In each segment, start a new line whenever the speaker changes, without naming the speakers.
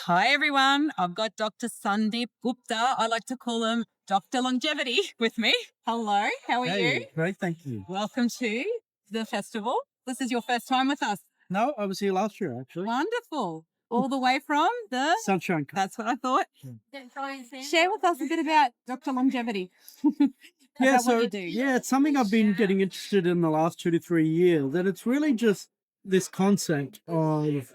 Hi, everyone. I've got Dr. Sandeep Gupta. I like to call him Dr. Longevity with me. Hello, how are you?
Hey, great, thank you.
Welcome to the festival. This is your first time with us.
No, I was here last year, actually.
Wonderful. All the way from the...
Sunshine Coast.
That's what I thought. Share with us a bit about Dr. Longevity.
Yeah,
About what you do.
it's something I've been getting interested in the last 2 to 3 years, and it's really just this concept of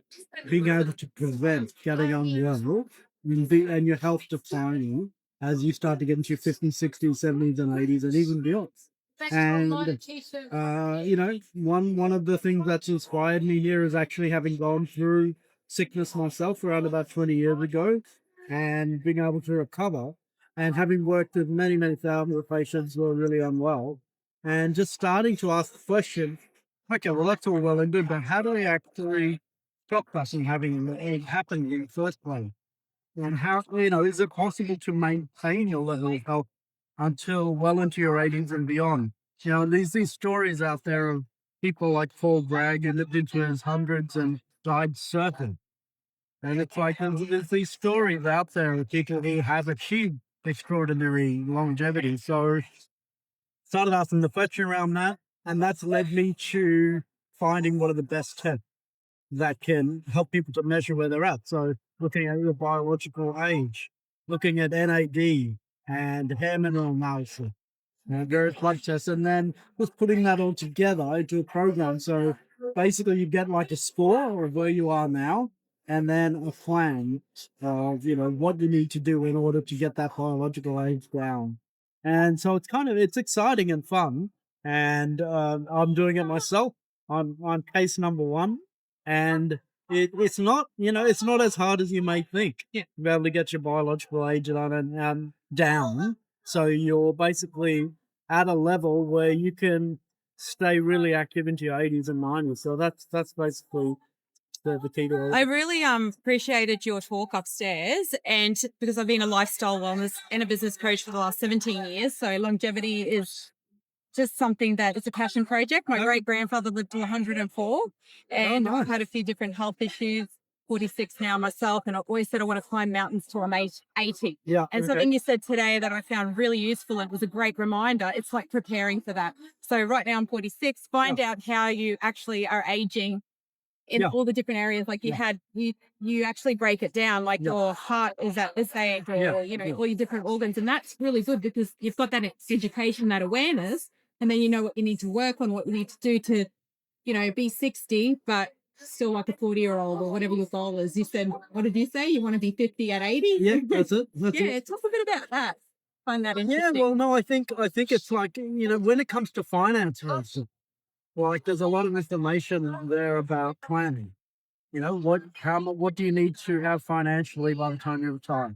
being able to prevent getting unwell and your health declining as you start to get into your 50s, 60s, 70s, and 80s, and even beyond. And one of the things that's inspired me here is actually having gone through sickness myself around about 20 years ago, and being able to recover, and having worked with many, many thousands of patients who are really unwell, and just starting to ask the question, okay, well, that's all well and good, but how do we actually stop that from having it happen in the first place? And how, is it possible to maintain your level of health until well into your 80s and beyond? There's these stories out there of people like Paul Bragg who lived into his hundreds and died surfing. And it's like there's these stories out there of people who have achieved extraordinary longevity. So started asking the question around that, and that's led me to finding what are the best tests that can help people to measure where they're at. So looking at your biological age, looking at NAD and hair mineral analysis, various blood tests, and then just putting that all together into a program. So basically you get like a score of where you are now, and then a plan of, what you need to do in order to get that biological age down. And so it's exciting and fun. And I'm doing it myself. I'm case number one. And it's not, it's not as hard as you may think.
Yeah.
To be able to get your biological age down. So you're basically at a level where you can stay really active into your 80s and 90s. So that's basically the key to it.
I really appreciated your talk upstairs, and because I've been a lifestyle wellness and a business coach for the last 17 years, so longevity is just something that it's a passion project. My great grandfather lived to 104, and I've had a few different health issues. 46 now myself, and I always said I want to climb mountains till I'm 80.
Yeah.
And something you said today that I found really useful and was a great reminder, it's like preparing for that. So right now I'm 46, find out how you actually are aging in all the different areas. Like you actually break it down, like your heart is at this age, or all your different organs. And that's really good because you've got that education, that awareness, and then you know what you need to work on, what you need to do to, be 60, but still like a 40-year-old or whatever your goal is. You said, what did you say? You want to be 50 at 80?
Yeah, that's it.
Talk a bit about that. Find that interesting.
Yeah, well, no, I think it's like, when it comes to finances, like there's a lot of information there about planning. What do you need to have financially by the time you retire?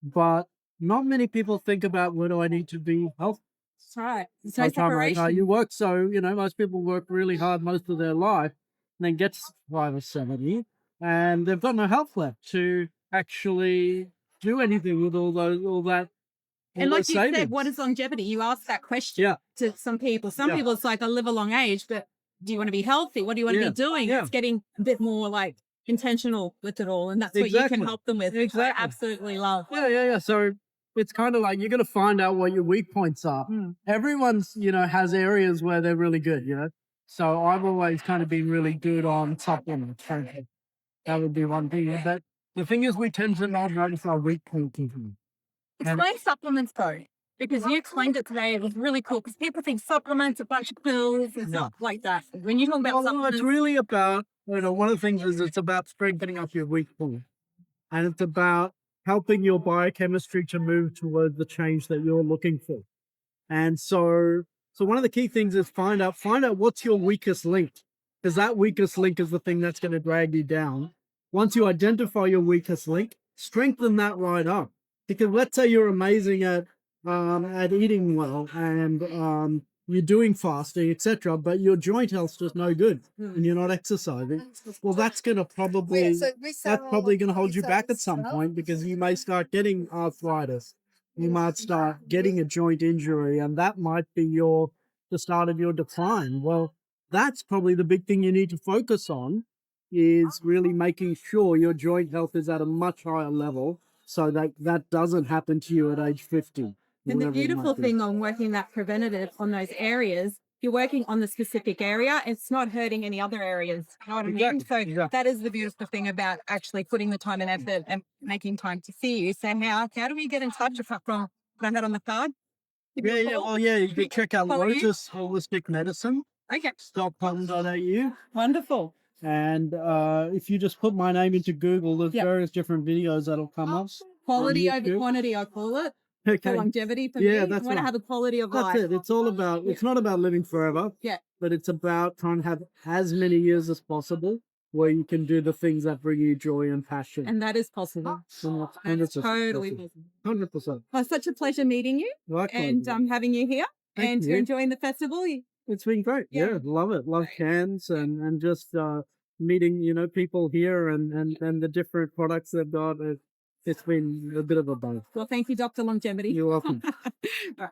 But not many people think about, what do I need to be healthy?
That's right. It's
By
no
the time I retire.
separation.
You work, most people work really hard most of their life, and then get to 65 or 70, and they've got no health left to actually do anything with all that.
And like you
savings.
said, what is longevity? You ask that question to some people. Some people, it's like, I live a long age, but do you want to be healthy? What do you want to be doing? It's getting a bit more like intentional with it all. And that's what you can help them with.
Exactly.
I absolutely love.
Yeah. So it's kind of like, you're going to find out what your weak points are. Everyone's, has areas where they're really good, So I've always kind of been really good on supplements. That would be one thing. But the thing is, we tend to not notice our weak points.
Explain supplements though, because you explained it today. It was really cool because people think supplements, a bunch of pills, and stuff like that. When you talk about supplements,
it's really about, one of the things is it's about strengthening up your weak point, and it's about helping your biochemistry to move towards the change that you're looking for. And so one of the key things is find out what's your weakest link, because that weakest link is the thing that's going to drag you down. Once you identify your weakest link, strengthen that right up. Because let's say you're amazing at eating well, and you're doing fasting, etc., but your joint health's just no good, and you're not exercising. Well, that's going to probably going to hold you back at some point, because you may start getting arthritis. You might start getting a joint injury, and that might be the start of your decline. Well, that's probably the big thing you need to focus on, is really making sure your joint health is at a much higher level so that that doesn't happen to you at age 50.
And the
whatever it might
beautiful
be.
thing on working that preventative on those areas, you're working on the specific area. It's not hurting any other areas. You know what I mean? So that is the beautiful thing about actually putting the time and effort and making time to see you. So how do we get in touch apart from put that on the card? Give you a call?
Well, you can check out
Follow you?
Lotus Holistic Medicine.
Okay.
.com.au.
Wonderful.
And if you just put my name into Google, there's various different videos that'll come up.
Quality
on
over
YouTube.
quantity, I call it.
Okay.
For longevity for me.
Yeah,
I
that's
want to
right.
have a quality of
That's
life.
it. It's all about, it's not about living forever,
Yeah.
but it's about trying to have as many years as possible where you can do the things that bring you joy and passion.
And that is possible.
And it's
Totally possible.
100%.
Well, it's such a pleasure meeting you
Likewise.
and having you here.
Thank
and
you.
you're enjoying the festival.
It's been great. Yeah, love it. Love cans and just meeting, people here and the different products they've got. It's been a bit of a buzz.
Well, thank you, Dr. Longevity.
You're welcome.
All right.